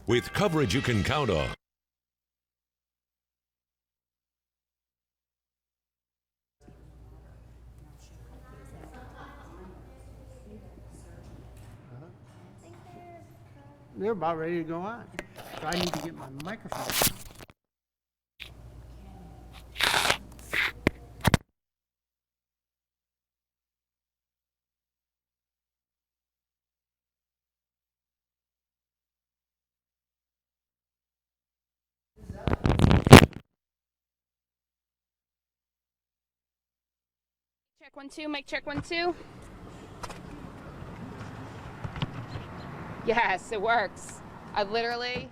with coverage you can count on. They're about ready to go on. So I need to get my microphone. Check 1 2, mic check 1 2. Yes, it works. I literally.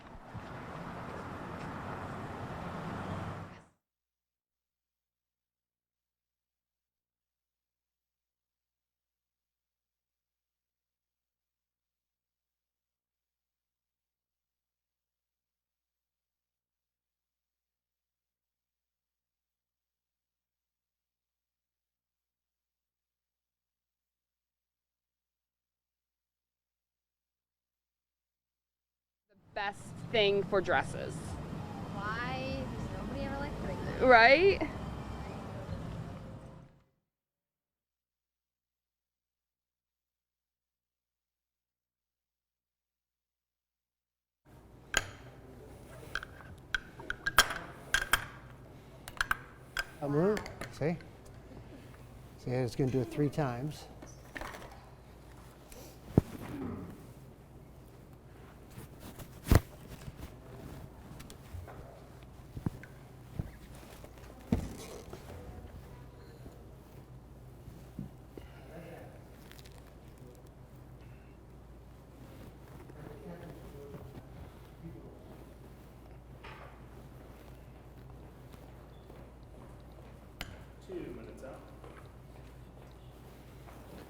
Best thing for dresses. Why does nobody ever like putting that? Right? I'll move. See? See, it's going to do it 3 times.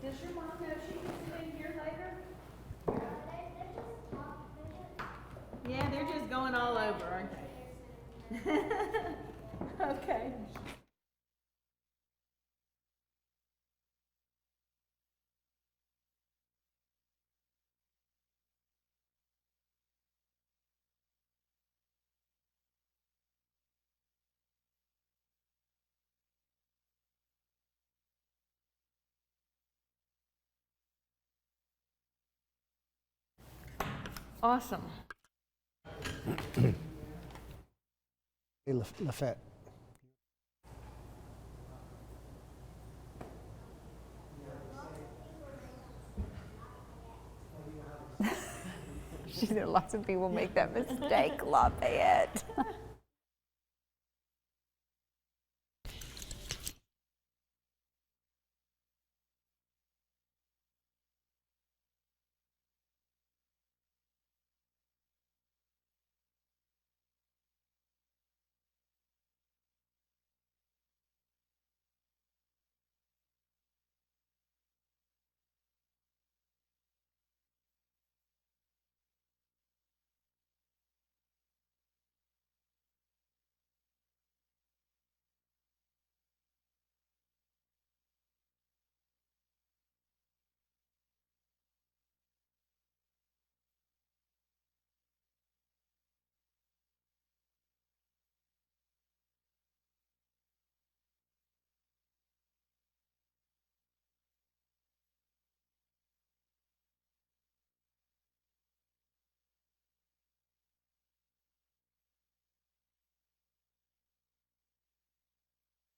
Does your mom know she can sit in here later? Yeah, they're just going all over, aren't they? Okay. Awesome. Hey, Lafette. You know, lots of people make that mistake, Lafayette.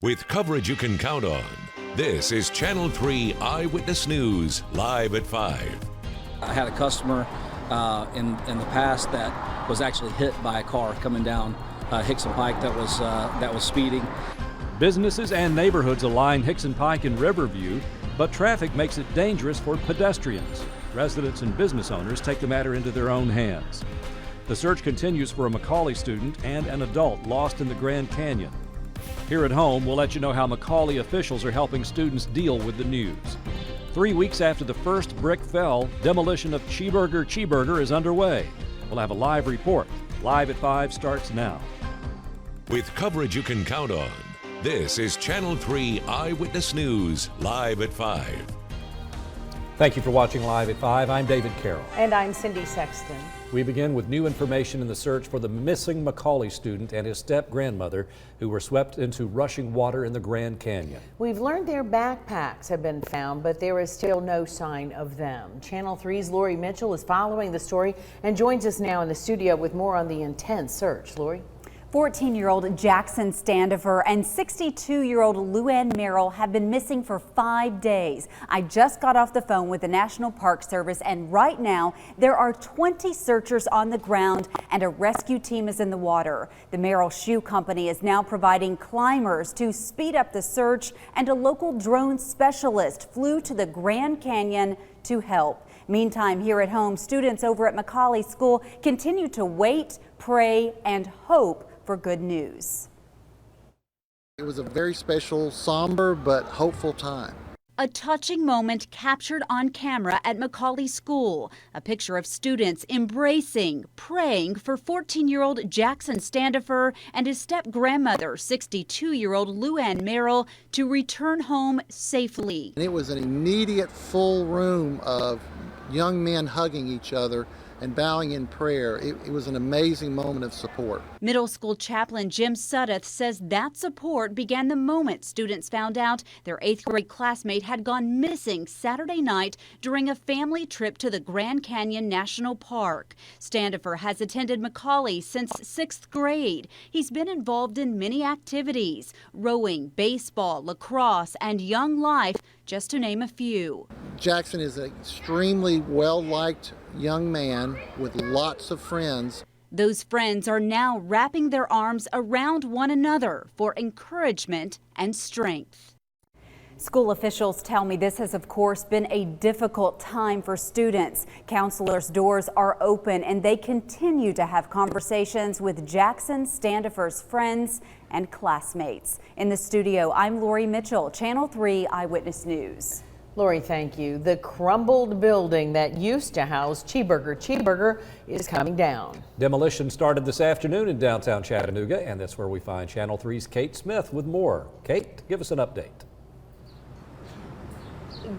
With coverage you can count on. This is Channel 3 Eyewitness News, live at 5. I had a customer in the past that was actually hit by a car coming down Hixson Pike that was speeding. Businesses and neighborhoods align Hixson Pike and Riverview, but traffic makes it dangerous for pedestrians. Residents and business owners take the matter into their own hands. The search continues for a Macaulay student and an adult lost in the Grand Canyon. Here at home, we'll let you know how Macaulay officials are helping students deal with the news. 3 weeks after the first brick fell, demolition of Cheeseburger is underway. We'll have a live report. Live at 5 starts now. With coverage you can count on. This is Channel 3 Eyewitness News, live at 5. Thank you for watching Live at 5. I'm David Carroll. And I'm Cindy Sexton. We begin with new information in the search for the missing Macaulay student and his step-grandmother who were swept into rushing water in the Grand Canyon. We've learned their backpacks have been found, but there is still no sign of them. Channel 3's Lori Mitchell is following the story and joins us now in the studio with more on the intense search. Lori? 14-year-old Jackson Standifer and 62-year-old Luann Merrill have been missing for 5 days. I just got off the phone with the National Park Service, and right now there are 20 searchers on the ground and a rescue team is in the water. The Merrill Shoe Company is now providing climbers to speed up the search, and a local drone specialist flew to the Grand Canyon to help. Meantime, here at home, students over at Macaulay School continue to wait, pray, and hope for good news. It was a very special, somber, but hopeful time. A touching moment captured on camera at Macaulay School. A picture of students embracing, praying for 14-year-old Jackson Standifer and his step-grandmother, 62-year-old Luann Merrill, to return home safely. And it was an immediate full room of young men hugging each other and bowing in prayer. It was an amazing moment of support. Middle school chaplain Jim Suddeth says that support began the moment students found out their 8th grade classmate had gone missing Saturday night during a family trip to the Grand Canyon National Park. Standifer has attended Macaulay since 6th grade. He's been involved in many activities: rowing, baseball, lacrosse, and Young Life, just to name a few. Jackson is an extremely well-liked young man with lots of friends. Those friends are now wrapping their arms around one another for encouragement and strength. School officials tell me this has, of course, been a difficult time for students. Counselors' doors are open and they continue to have conversations with Jackson Standifer's friends and classmates. In the studio, I'm Lori Mitchell, Channel 3 Eyewitness News. Lori, thank you. The crumbled building that used to house Cheeseburger is coming down. Demolition started this afternoon in downtown Chattanooga, and that's where we find Channel 3's Kate Smith with more. Kate, give us an update.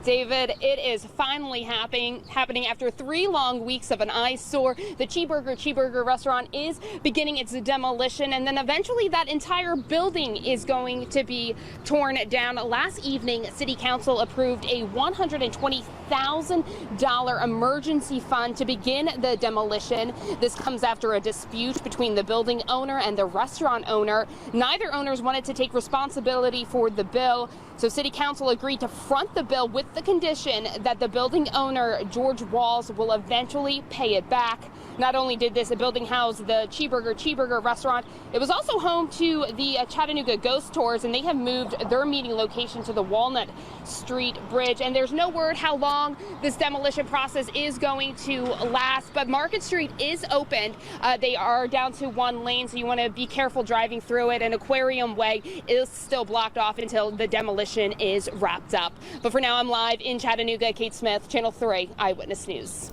David, it is finally happening after 3 long weeks of an eyesore. The Cheeseburger restaurant is beginning its demolition, and then eventually that entire building is going to be torn down. Last evening, City Council approved a $120,000 emergency fund to begin the demolition. This comes after a dispute between the building owner and the restaurant owner. Neither owners wanted to take responsibility for the bill, so City Council agreed to front the bill with the condition that the building owner, George Walls, will eventually pay it back. Not only did this building house the Cheeseburger restaurant, it was also home to the Chattanooga Ghost Tours, and they have moved their meeting location to the Walnut Street Bridge. And there's no word how long this demolition process is going to last, but Market Street is opened. They are down to 1 lane, so you want to be careful driving through it, and Aquarium Way is still blocked off until the demolition is wrapped up. But for now, I'm live in Chattanooga. Kate Smith, Channel 3 Eyewitness News.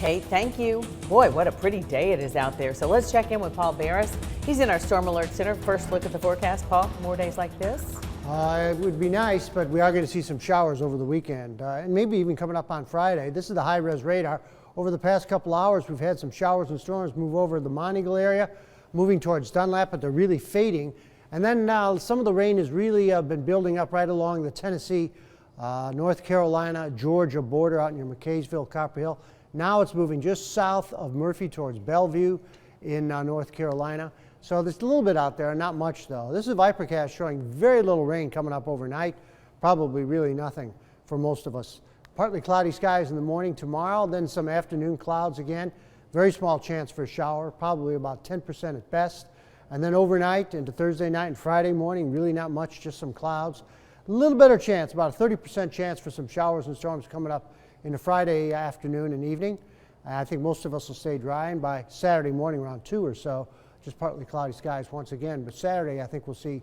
Kate, thank you. Boy, what a pretty day it is out there. So let's check in with Paul Barris. He's in our Storm Alert Center. First look at the forecast. Paul, more days like this? It would be nice, but we are going to see some showers over the weekend, and maybe even coming up on Friday. This is the high-res radar. Over the past couple hours, we've had some showers and storms move over the Monteagle area, moving towards Dunlap, but they're really fading. And then some of the rain has really been building up right along the Tennessee, North Carolina, Georgia border out near McKaysville, Copper Hill. Now it's moving just south of Murphy towards Bellevue in North Carolina. So there's a little bit out there, not much though. This is Vipercast showing very little rain coming up overnight, probably really nothing for most of us. Partly cloudy skies in the morning tomorrow, then some afternoon clouds again. Very small chance for a shower, probably about 10% at best. And then overnight into Thursday night and Friday morning, really not much, just some clouds. A little better chance, about a 30% chance for some showers and storms coming up in the Friday afternoon and evening. I think most of us will stay dry, and by Saturday morning around 2 or so, just partly cloudy skies once again. But Saturday, I think we'll see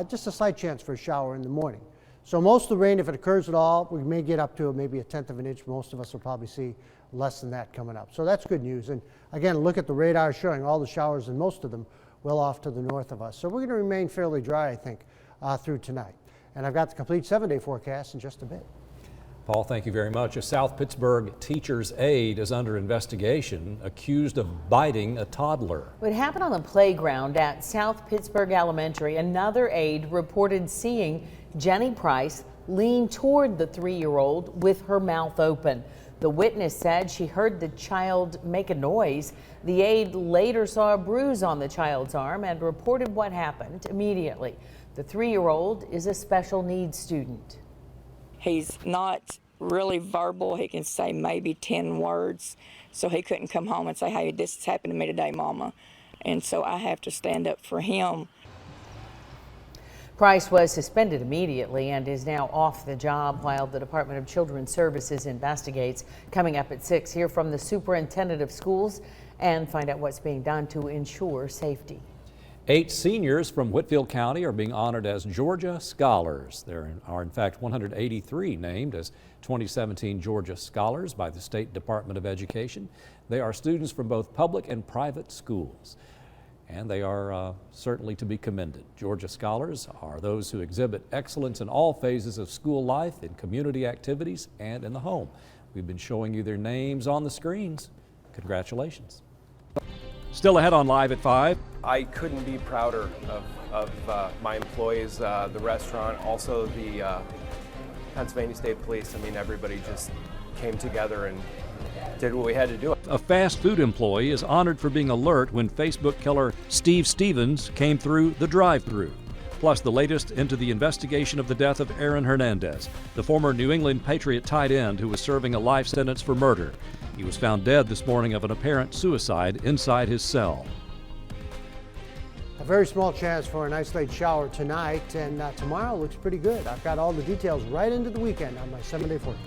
just a slight chance for a shower in the morning. So most of the rain, if it occurs at all, we may get up to maybe 1/10 of an inch. Most of us will probably see less than that coming up. So that's good news. And again, look at the radar showing all the showers, and most of them well off to the north of us. So we're going to remain fairly dry, I think, through tonight. And I've got the complete 7-day forecast in just a bit. Paul, thank you very much. A South Pittsburgh teacher's aide is under investigation, accused of biting a toddler. What happened on the playground at South Pittsburgh Elementary, another aide reported seeing Jenny Price lean toward the 3-year-old with her mouth open. The witness said she heard the child make a noise. The aide later saw a bruise on the child's arm and reported what happened immediately. The 3-year-old is a special needs student. He's not really verbal. He can say maybe 10 words. So he couldn't come home and say, hey, this has happened to me today, Mama. And so I have to stand up for him. Price was suspended immediately and is now off the job while the Department of Children's Services investigates. Coming up at 6, hear from the superintendent of schools and find out what's being done to ensure safety. 8 seniors from Whitfield County are being honored as Georgia Scholars. There are in fact 183 named as 2017 Georgia Scholars by the State Department of Education. They are students from both public and private schools, and they are certainly to be commended. Georgia Scholars are those who exhibit excellence in all phases of school life, in community activities, and in the home. We've been showing you their names on the screens. Congratulations. Still ahead on Live at 5. I couldn't be prouder of my employees, the restaurant, also the Pennsylvania State Police. I mean, everybody just came together and did what we had to do. A fast food employee is honored for being alert when Facebook killer Steve Stevens came through the drive-thru. Plus, the latest into the investigation of the death of Aaron Hernandez, the former New England Patriot tight end who was serving a life sentence for murder. He was found dead this morning of an apparent suicide inside his cell. A very small chance for an isolated shower tonight, and tomorrow looks pretty good. I've got all the details right into the weekend on my 7-day forecast.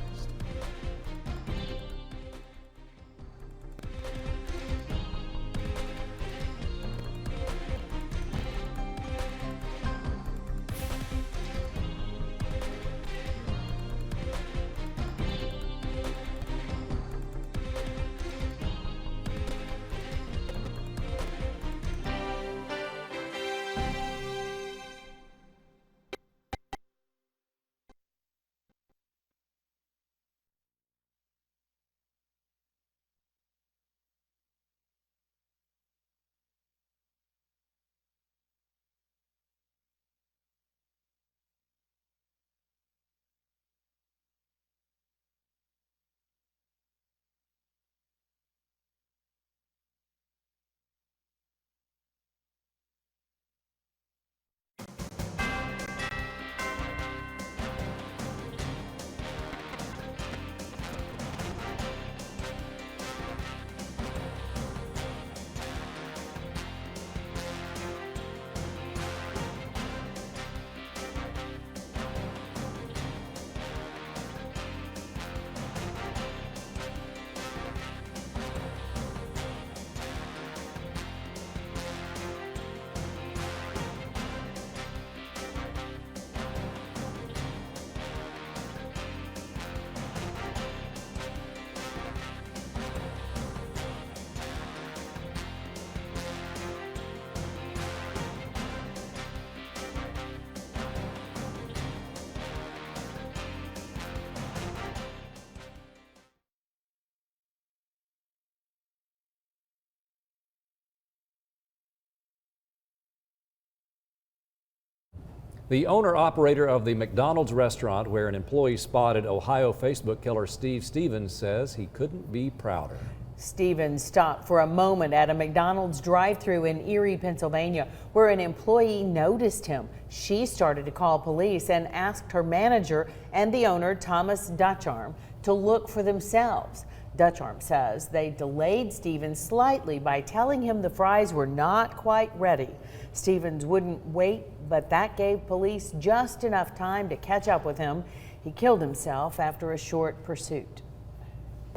The owner-operator of the McDonald's restaurant where an employee spotted Ohio Facebook killer Steve Stevens says he couldn't be prouder. Stevens stopped for a moment at a McDonald's drive-thru in Erie, Pennsylvania, where an employee noticed him. She started to call police and asked her manager and the owner, Thomas Dutcharm, to look for themselves. Dutcharm says they delayed Stevens slightly by telling him the fries were not quite ready. Stevens wouldn't wait, but that gave police just enough time to catch up with him. He killed himself after a short pursuit.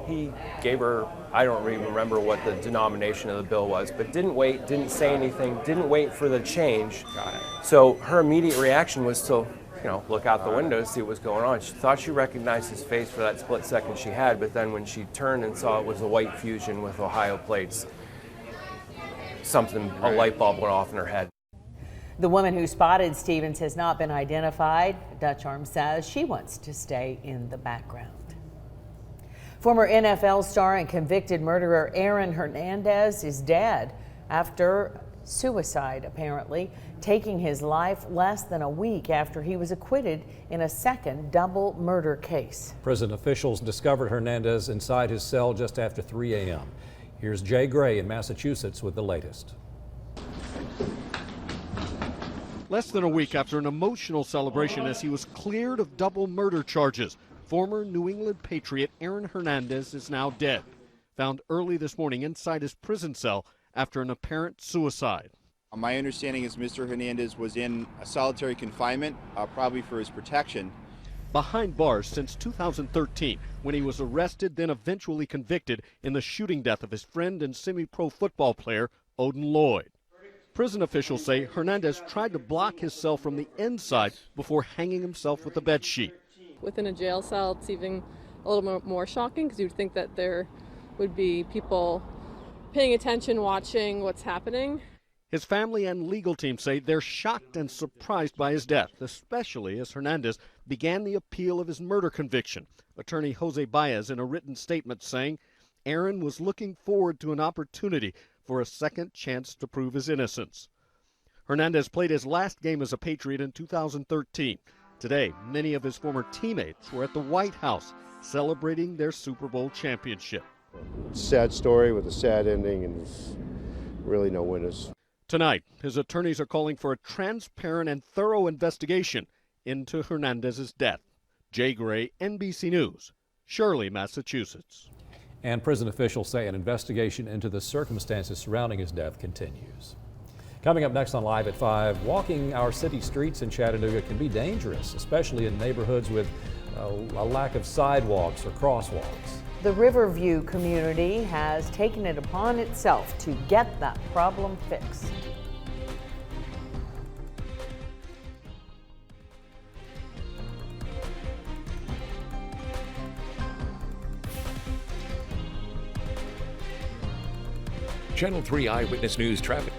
He gave her, I don't even remember what the denomination of the bill was, but didn't wait, didn't say anything, didn't wait for the change. Got it. So her immediate reaction was to, look out the window, see what was going on. She thought she recognized his face for that split second she had, but then when she turned and saw it was a white Fusion with Ohio plates, a light bulb went off in her head. The woman who spotted Stevens has not been identified. Dutch Arm says she wants to stay in the background. Former NFL star and convicted murderer Aaron Hernandez is dead after suicide, apparently, taking his life less than a week after he was acquitted in a second double murder case. Prison officials discovered Hernandez inside his cell just after 3 a.m. Here's Jay Gray in Massachusetts with the latest. Less than a week after an emotional celebration as he was cleared of double murder charges, former New England Patriot Aaron Hernandez is now dead, found early this morning inside his prison cell after an apparent suicide. My understanding is Mr. Hernandez was in a solitary confinement, probably for his protection. Behind bars since 2013, when he was arrested, then eventually convicted in the shooting death of his friend and semi-pro football player, Odin Lloyd. Prison officials say Hernandez tried to block his cell from the inside before hanging himself with a bedsheet. Within a jail cell, it's even a little more shocking because you'd think that there would be people paying attention, watching what's happening. His family and legal team say they're shocked and surprised by his death, especially as Hernandez began the appeal of his murder conviction. Attorney Jose Baez in a written statement saying Aaron was looking forward to an opportunity for a second chance to prove his innocence. Hernandez played his last game as a Patriot in 2013. Today, many of his former teammates were at the White House celebrating their Super Bowl championship. Sad story with a sad ending, and really no winners. Tonight, his attorneys are calling for a transparent and thorough investigation into Hernandez's death. Jay Gray, NBC News, Shirley, Massachusetts. And prison officials say an investigation into the circumstances surrounding his death continues. Coming up next on Live at 5, walking our city streets in Chattanooga can be dangerous, especially in neighborhoods with a lack of sidewalks or crosswalks. The Riverview community has taken it upon itself to get that problem fixed. Channel 3 Eyewitness News traffic.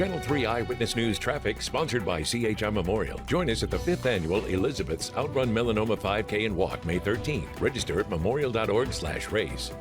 Channel 3 Eyewitness News traffic sponsored by CHI Memorial. Join us at the 5th Annual Elizabeth's Outrun Melanoma 5K and Walk May 13th. Register at memorial.org/race.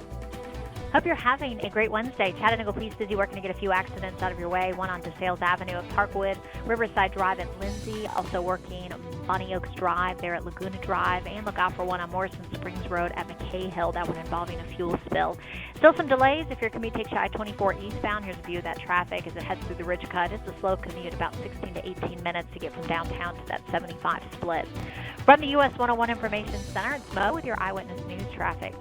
Hope you're having a great Wednesday. Chattanooga Police busy working to get a few accidents out of your way. One on DeSales Avenue at Parkwood, Riverside Drive at Lindsay. Also working Bonnie Oaks Drive there at Laguna Drive. And look out for one on Morrison Springs Road at McKay Hill. That one involving a fuel spill. Still some delays if your commute takes you I-24 eastbound. Here's a view of that traffic as it heads through the Ridge Cut. It's a slow commute, about 16 to 18 minutes to get from downtown to that 75 split. From the US 101 Information Center, it's Mo with your Eyewitness News traffic.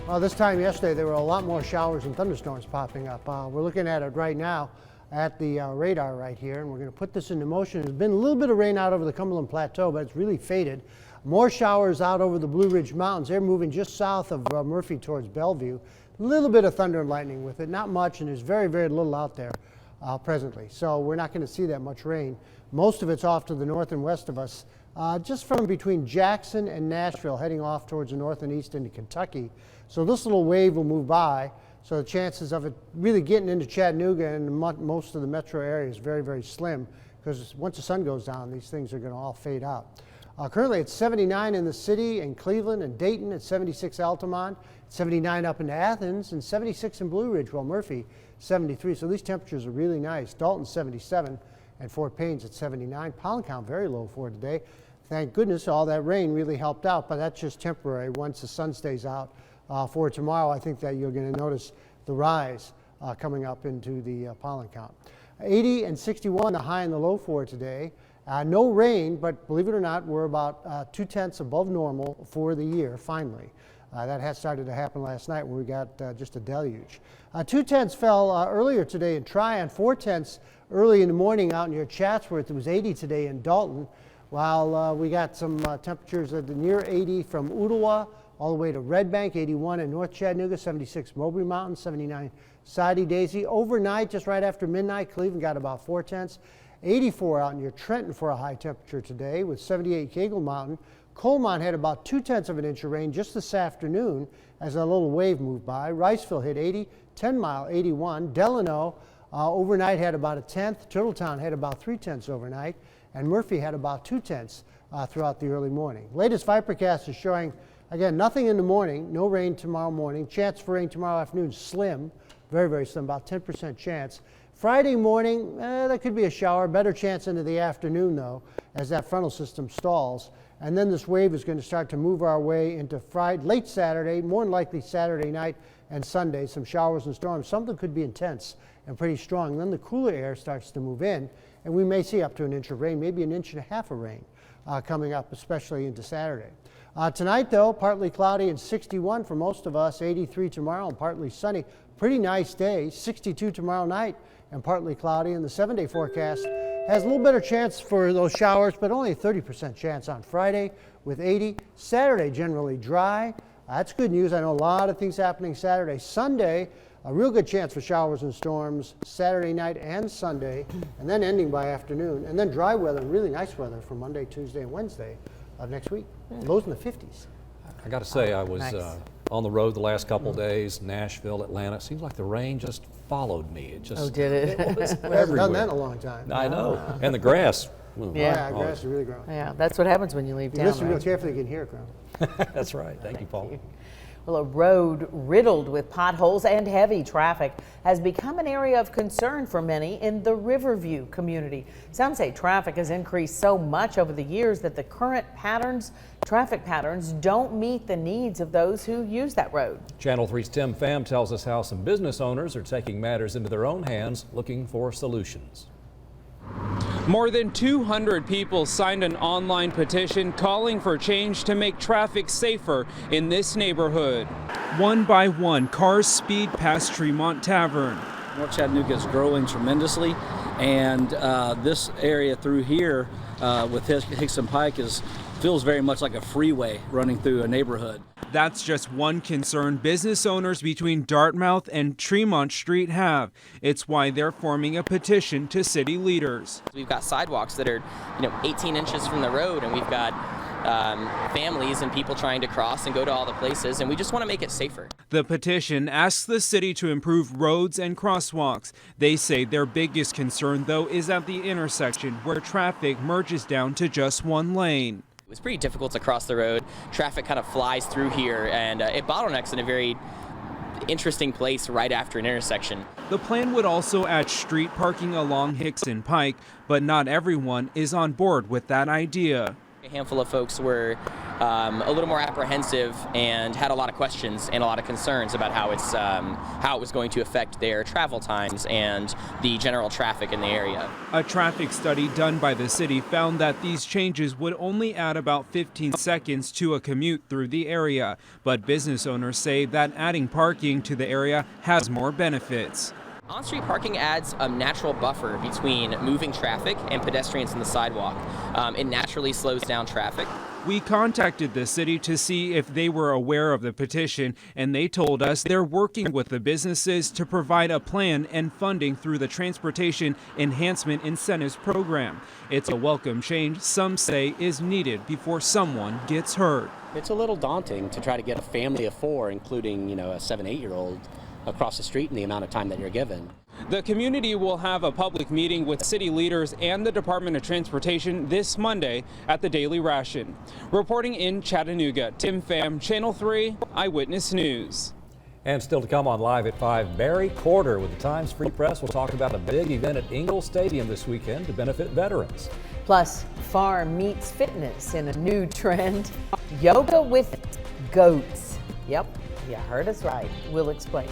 Well, this time yesterday, there were a lot more showers and thunderstorms popping up. We're looking at it right now at the radar right here, and we're going to put this into motion. There's been a little bit of rain out over the Cumberland Plateau, but it's really faded. More showers out over the Blue Ridge Mountains. They're moving just south of Murphy towards Bellevue. A little bit of thunder and lightning with it, not much, and there's very, very little out there presently. So we're not going to see that much rain. Most of it's off to the north and west of us, just from between Jackson and Nashville, heading off towards the north and east into Kentucky. So this little wave will move by, so the chances of it really getting into Chattanooga and most of the metro area is very, very slim, because once the sun goes down, these things are going to all fade out. Currently, it's 79 in the city, and Cleveland and Dayton at 76 Altamont, 79 up into Athens, and 76 in Blue Ridge, while Murphy 73. So these temperatures are really nice. Dalton 77, and Fort Payne's at 79. Pollen count very low for today. Thank goodness all that rain really helped out, but that's just temporary once the sun stays out. For tomorrow, I think that you're going to notice the rise coming up into the pollen count. 80 and 61, the high and the low for today. No rain, but believe it or not, we're about 0.2 above normal for the year, finally. That had started to happen last night when we got just a deluge. 0.2 fell earlier today in Tryon, 0.4 early in the morning out near Chatsworth. It was 80 today in Dalton, while we got some temperatures at the near 80 from Ottawa all the way to Red Bank, 81 in North Chattanooga, 76 Mowbray Mountain, 79 Soddy Daisy. Overnight, just right after midnight, Cleveland got about 0.4. 84 out near Trenton for a high temperature today with 78 Cagle Mountain. Colmont had about 0.2 of an inch of rain just this afternoon as a little wave moved by. Riceville hit 80, 10 Mile 81. Delano overnight had about 1/10. Turtletown had about 0.3 overnight. And Murphy had about 0.2 throughout the early morning. Latest Vipercast is showing, again, nothing in the morning, no rain tomorrow morning. Chance for rain tomorrow afternoon, slim, very, very slim, about 10% chance. Friday morning, there could be a shower, better chance into the afternoon, though, as that frontal system stalls. And then this wave is going to start to move our way into Friday, late Saturday, more than likely Saturday night and Sunday. Some showers and storms. Something could be intense and pretty strong. Then the cooler air starts to move in, and we may see up to 1 inch of rain, maybe 1.5 inches of rain coming up, especially into Saturday. Tonight, though, partly cloudy and 61 for most of us, 83 tomorrow and partly sunny. Pretty nice day, 62 tomorrow night and partly cloudy. And the 7-day forecast has a little better chance for those showers, but only a 30% chance on Friday with 80. Saturday, generally dry. That's good news. I know a lot of things happening Saturday. Sunday, a real good chance for showers and storms Saturday night and Sunday, and then ending by afternoon. And then dry weather, really nice weather for Monday, Tuesday, and Wednesday of next week. Lows in the 50s. I got to say, I was Nice. on the road the last couple days, Nashville, Atlanta. It seems like the rain just followed me. It just did it? was It hasn't everywhere. done that in a long time. I know. And the grass. Yeah, grass is really growing. Yeah, that's what happens when you leave You town. listen real right? carefully, you can hear it grow. That's right. Thank you, Paul. Well, a road riddled with potholes and heavy traffic has become an area of concern for many in the Riverview community. Some say traffic has increased so much over the years that the current traffic patterns don't meet the needs of those who use that road. Channel 3's Tim Pham tells us how some business owners are taking matters into their own hands, looking for solutions. More than 200 people signed an online petition calling for change to make traffic safer in this neighborhood. One by one, cars speed past Tremont Tavern. North Chattanooga is growing tremendously, and this area through here with Hixson Pike feels very much like a freeway running through a neighborhood. That's just one concern business owners between Dartmouth and Tremont Street have. It's why they're forming a petition to city leaders. We've got sidewalks that are, 18 inches from the road, and we've got families and people trying to cross and go to all the places, and we just want to make it safer. The petition asks the city to improve roads and crosswalks. They say their biggest concern, though, is at the intersection where traffic merges down to just one lane. It was pretty difficult to cross the road. Traffic kind of flies through here, and it bottlenecks in a very interesting place right after an intersection. The plan would also add street parking along Hixson Pike, but not everyone is on board with that idea. A handful of folks were a little more apprehensive and had a lot of questions and a lot of concerns about how it was going to affect their travel times and the general traffic in the area. A traffic study done by the city found that these changes would only add about 15 seconds to a commute through the area, but business owners say that adding parking to the area has more benefits. On-street parking adds a natural buffer between moving traffic and pedestrians in the sidewalk. It naturally slows down traffic. We contacted the city to see if they were aware of the petition, and they told us they're working with the businesses to provide a plan and funding through the Transportation Enhancement Incentives Program. It's a welcome change some say is needed before someone gets hurt. It's a little daunting to try to get a family of 4, including, a 7-8-year-old, across the street in the amount of time that you're given. The community will have a public meeting with city leaders and the Department of Transportation this Monday at the Daily Ration. Reporting in Chattanooga, Tim Pham, Channel 3 Eyewitness News. And still to come on Live at 5, Barry Corder with the Times Free Press will talk about a big event at Ingalls Stadium this weekend to benefit veterans. Plus, farm meets fitness in a new trend, yoga with goats. Yep, you heard us right. We'll explain.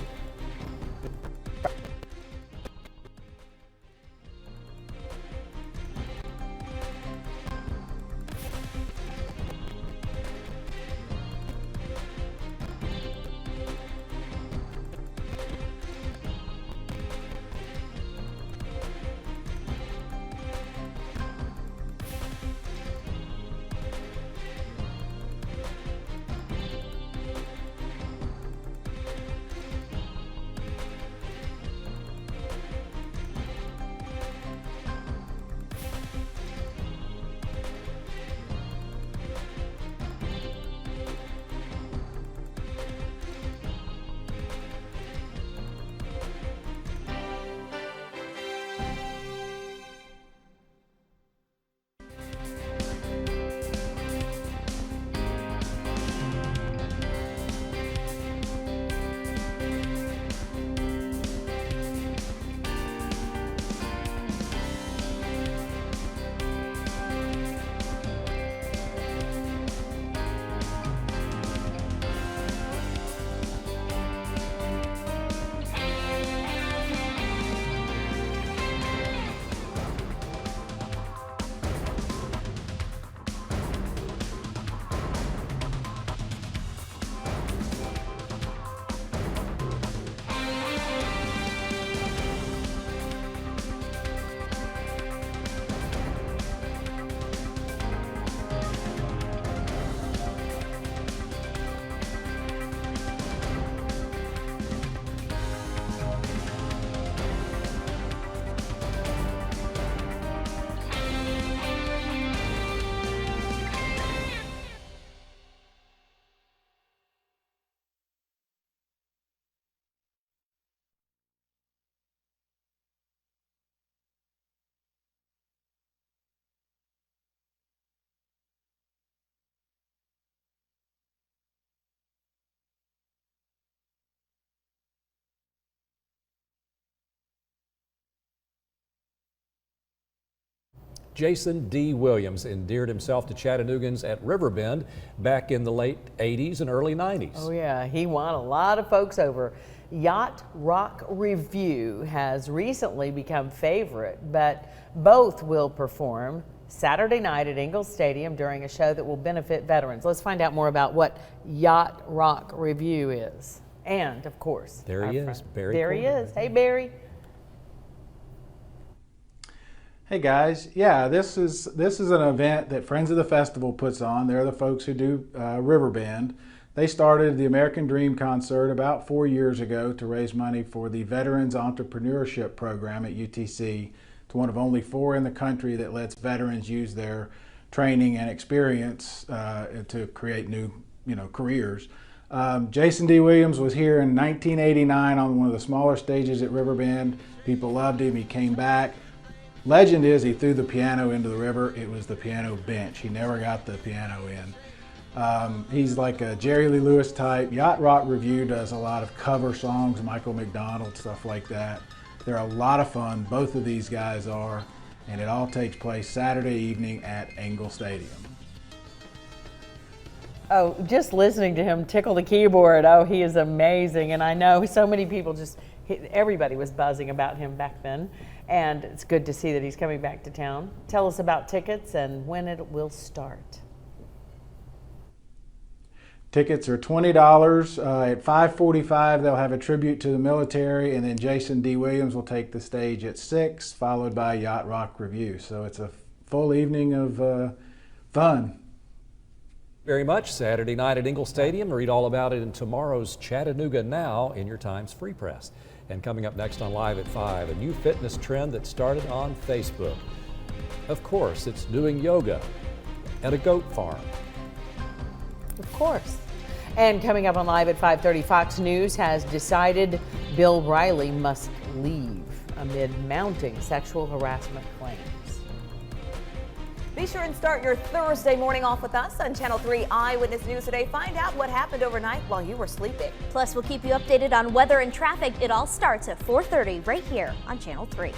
Jason D. Williams endeared himself to Chattanoogans at Riverbend back in the late 80s and early 90s. Oh yeah, he won a lot of folks over. Yacht Rock Review has recently become favorite, but both will perform Saturday night at Ingalls Stadium during a show that will benefit veterans. Let's find out more about what Yacht Rock Review is. And of course, there he is, Barry. There he is. Hey, Barry. Hey guys, yeah, this is an event that Friends of the Festival puts on. They're the folks who do Riverbend. They started the American Dream Concert about 4 years ago to raise money for the Veterans Entrepreneurship Program at UTC. It's one of only 4 in the country that lets veterans use their training and experience to create new, careers. Jason D. Williams was here in 1989 on one of the smaller stages at Riverbend. People loved him. He came back. Legend is he threw the piano into the river. It was the piano bench. He never got the piano in. He's like a Jerry Lee Lewis type. Yacht Rock Review does a lot of cover songs, Michael McDonald, stuff like that. They're a lot of fun, both of these guys are, and it all takes place Saturday evening at Engle Stadium. Oh, just listening to him tickle the keyboard. Oh, he is amazing. And I know so many people everybody was buzzing about him back then. And it's good to see that he's coming back to town. Tell us about tickets and when it will start. Tickets are $20. At 5:45, they'll have a tribute to the military, and then Jason D. Williams will take the stage at 6, followed by Yacht Rock Review. So it's a full evening of fun. Very much. Saturday night at Engle Stadium. Read all about it in tomorrow's Chattanooga Now in your Times Free Press. And coming up next on Live at 5, a new fitness trend that started on Facebook. Of course, it's doing yoga at a goat farm. Of course. And coming up on Live at 5:30, Fox News has decided Bill Riley must leave amid mounting sexual harassment claims. Be sure and start your Thursday morning off with us on Channel 3 Eyewitness News Today. Find out what happened overnight while you were sleeping. Plus, we'll keep you updated on weather and traffic. It all starts at 4:30 right here on Channel 3.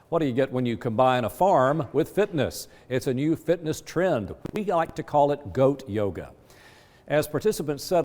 What do you get when you combine a farm with fitness? It's a new fitness trend. We like to call it goat yoga. As participants settle